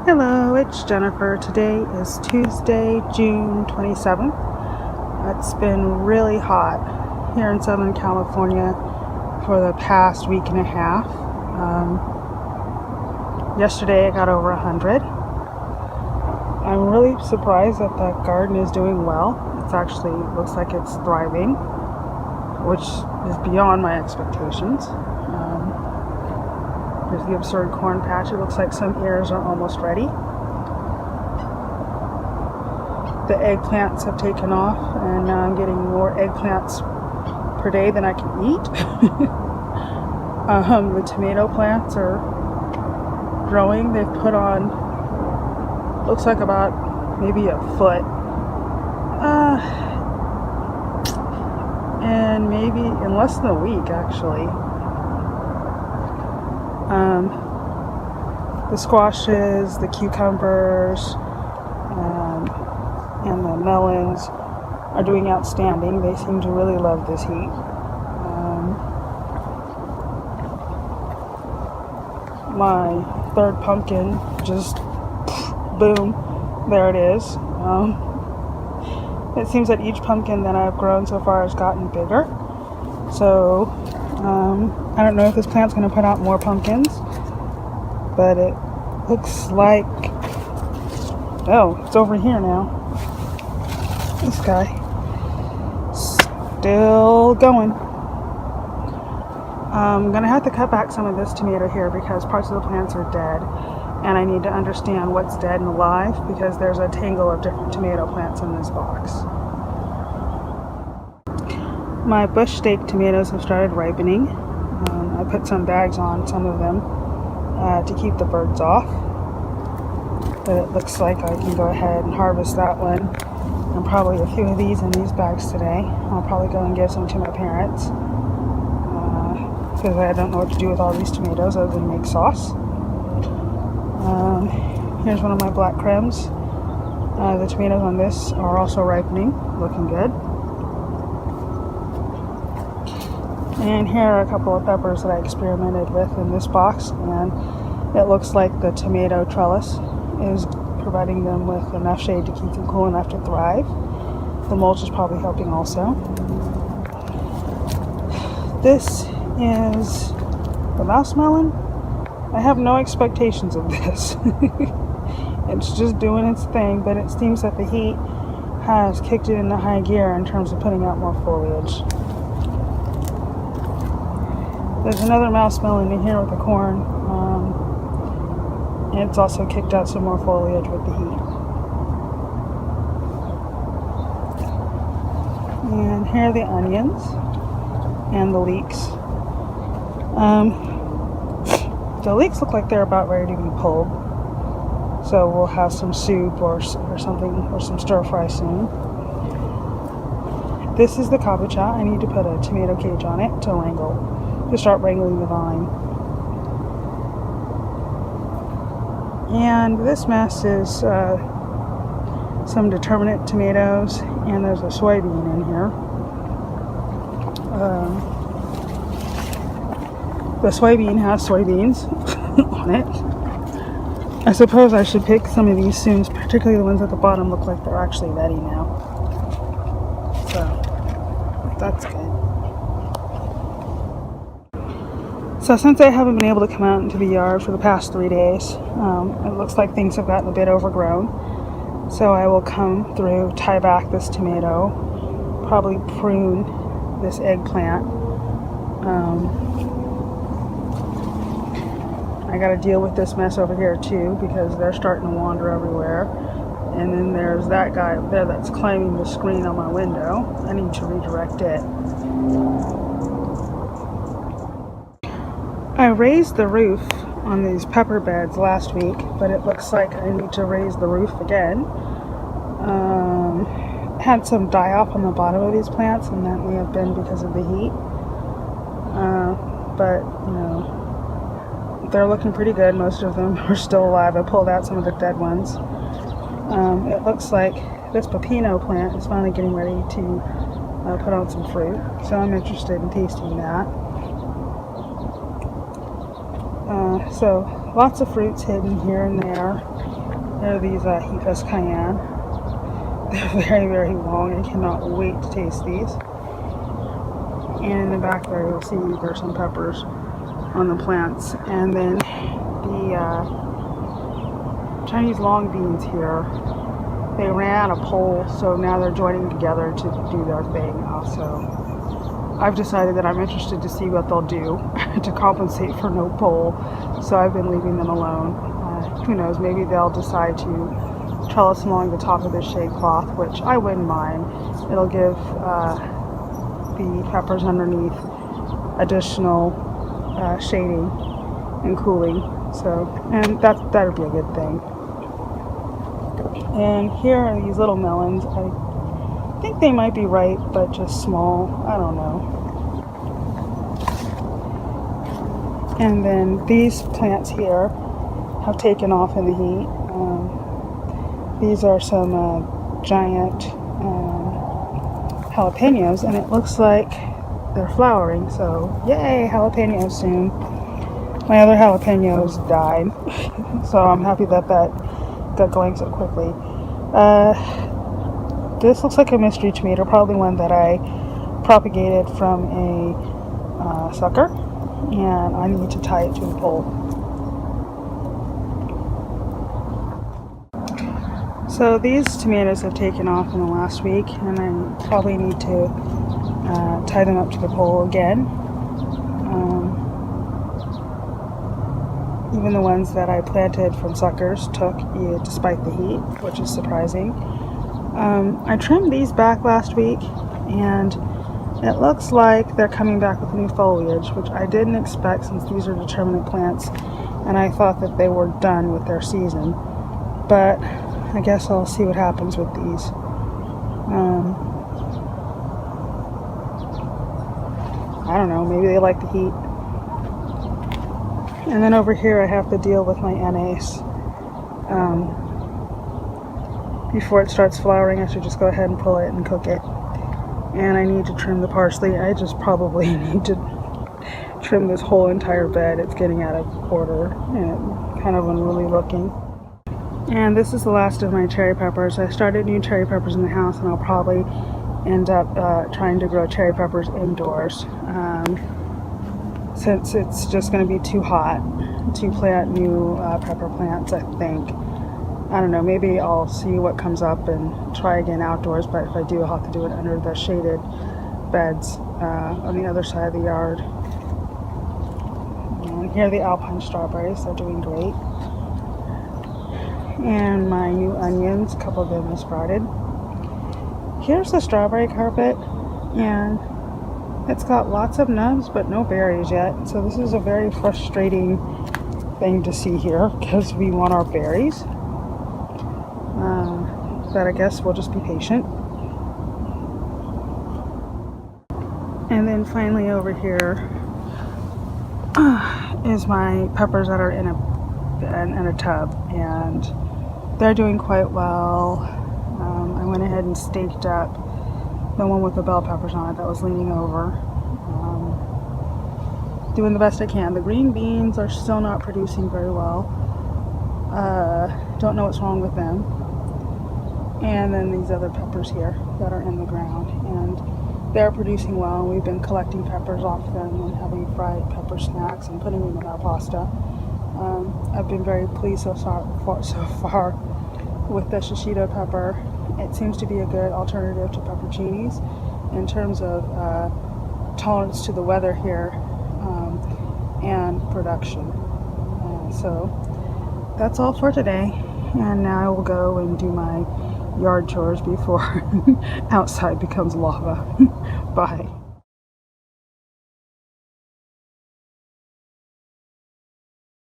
Hello, it's Jennifer. Today is Tuesday, June 27th. It's been really hot here in Southern California for the past week and a half. Yesterday I got over 100. I'm really surprised that the garden is doing well. It's actually looks like it's thriving, which is beyond my expectations. There's the absurd corn patch. It looks like some ears are almost ready. The eggplants have taken off, and now I'm getting more eggplants per day than I can eat. The tomato plants are growing. They've put on, looks like about maybe a foot. And maybe in less than a week, actually. The squashes, the cucumbers, and the melons are doing outstanding. They seem to really love this heat. My third pumpkin just, boom, there it is. It seems that each pumpkin that I've grown so far has gotten bigger. So, I don't know if this plant's going to put out more pumpkins, but it looks like, oh, it's over here now. This guy, still going. I'm going to have to cut back some of this tomato here because parts of the plants are dead, and I need to understand what's dead and alive because there's a tangle of different tomato plants in this box. My bush steak tomatoes have started ripening. I put some bags on some of them to keep the birds off. But it looks like I can go ahead and harvest that one. And probably a few of these in these bags today. I'll probably go and give some to my parents. Because I don't know what to do with all these tomatoes other than make sauce. Here's one of my black crims. The tomatoes on this are also ripening, looking good. And here are a couple of peppers that I experimented with in this box, and it looks like the tomato trellis is providing them with enough shade to keep them cool enough to thrive. The mulch is probably helping also. This is the mouse melon. I have no expectations of this. It's just doing its thing, but it seems that the heat has kicked it into high gear in terms of putting out more foliage. There's another mouse melon in here with the corn. And it's also kicked out some more foliage with the heat. And here are the onions and the leeks. The leeks look like they're about ready to be pulled. So we'll have some soup or something, or some stir fry soon. This is the kabocha. I need to put a tomato cage on it to start wrangling the vine. And this mess is some determinate tomatoes, and there's a soybean in here. The soybean has soybeans on it. I suppose I should pick some of these soon, particularly the ones at the bottom look like they're actually ready now. So, that's good. So since I haven't been able to come out into the yard for the past 3 days, it looks like things have gotten a bit overgrown. So I will come through, tie back this tomato, probably prune this eggplant. I got to deal with this mess over here too because they're starting to wander everywhere. And then there's that guy up there that's climbing the screen on my window. I need to redirect it. I raised the roof on these pepper beds last week, but it looks like I need to raise the roof again. Had some die off on the bottom of these plants, and that may have been because of the heat. But, you know, they're looking pretty good. Most of them are still alive. I pulled out some of the dead ones. It looks like this pepino plant is finally getting ready to put on some fruit, so I'm interested in tasting that. So lots of fruits hidden here and there. There are these heatless cayenne. They're very, very long. I cannot wait to taste these. And in the back there, you'll see there's some peppers on the plants. And then the Chinese long beans here, they ran a poll, so now they're joining together to do their thing. So I've decided that I'm interested to see what they'll do to compensate for no poll. So I've been leaving them alone. Who knows, maybe they'll decide to trellis along the top of this shade cloth, which I wouldn't mind. It'll give the peppers underneath additional shading and cooling. So, and that'd be a good thing. And here are these little melons. I think they might be ripe, but just small. I don't know. And then these plants here have taken off in the heat. These are some giant jalapenos, and it looks like they're flowering, so yay, jalapenos soon. My other jalapenos died, so I'm happy that got going so quickly. This looks like a mystery tomato, probably one that I propagated from a sucker, and I need to tie it to a pole. So these tomatoes have taken off in the last week, and I probably need to tie them up to the pole again. Even the ones that I planted from suckers took, despite the heat, which is surprising. I trimmed these back last week, and it looks like they're coming back with new foliage, which I didn't expect since these are determinate plants, and I thought that they were done with their season. But I guess I'll see what happens with these. I don't know, maybe they like the heat. And then over here I have to deal with my anise. Before it starts flowering, I should just go ahead and pull it and cook it. And I need to trim the parsley. I just probably need to trim this whole entire bed. It's getting out of order and kind of unruly looking. And this is the last of my cherry peppers. I started new cherry peppers in the house, and I'll probably end up trying to grow cherry peppers indoors. Since it's just going to be too hot to plant new pepper plants, I think. I don't know, maybe I'll see what comes up and try again outdoors, but if I do, I'll have to do it under the shaded beds on the other side of the yard. And here are the alpine strawberries. They're doing great. And my new onions, a couple of them have sprouted. Here's the strawberry carpet, and it's got lots of nubs but no berries yet. So this is a very frustrating thing to see here because we want our berries. But I guess we'll just be patient. And then finally over here is my peppers that are in a tub, and they're doing quite well. I went ahead and staked up the one with the bell peppers on it that was leaning over. Doing the best I can. The green beans are still not producing very well. Don't know what's wrong with them. And then these other peppers here that are in the ground, and they're producing well. We've been collecting peppers off them and having fried pepper snacks and putting them in our pasta. I've been very pleased so far with the shishito pepper. It seems to be a good alternative to pepperoncinis in terms of tolerance to the weather here and production. So that's all for today, and now I will go and do my yard chores before outside becomes lava. Bye.